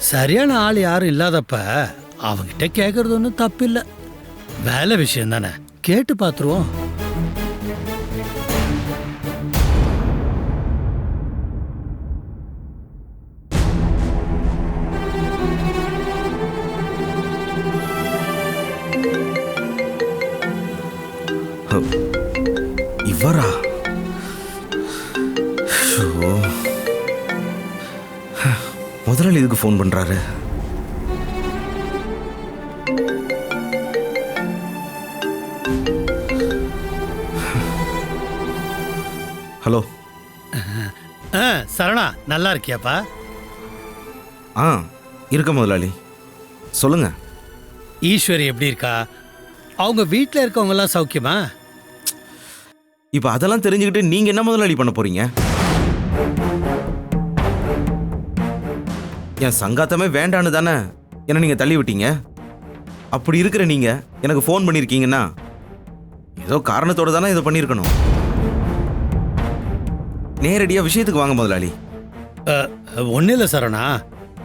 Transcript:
சரியான ஆள் யாரும் இல்லாதப்ப அவங்கிட்ட கேட்கறது ஒன்றும் தப்பில்லை. வேலை விஷயம் தானே, கேட்டு பார்த்துருவோம். இவரா? முதலாளி இதுக்கு ஃபோன் பண்றாரு. ஹலோ. சரணா, நல்லா இருக்கியாப்பா? இருக்க முதலாளி, சொல்லுங்க. ஈஸ்வரி எப்படி இருக்கா? அவங்க வீட்டில் இருக்கவங்க எல்லாம் சௌக்கியமா? இப்ப அதெல்லாம் தெரிஞ்சுக்கிட்டு நீங்க என்ன முதலாளி பண்ண போறீங்க? என் சங்காத்தமே வேண்டான்னு தானே என்ன நீங்க தள்ளி விட்டீங்க. அப்படி இருக்கிற நீங்க எனக்கு ஃபோன் பண்ணிருக்கீங்கன்னா ஏதோ காரணத்தோட தானே இதை பண்ணியிருக்கணும். நேரடியா விஷயத்துக்கு வாங்க முதலாளி. ஒன்றும் இல்லை சரணா,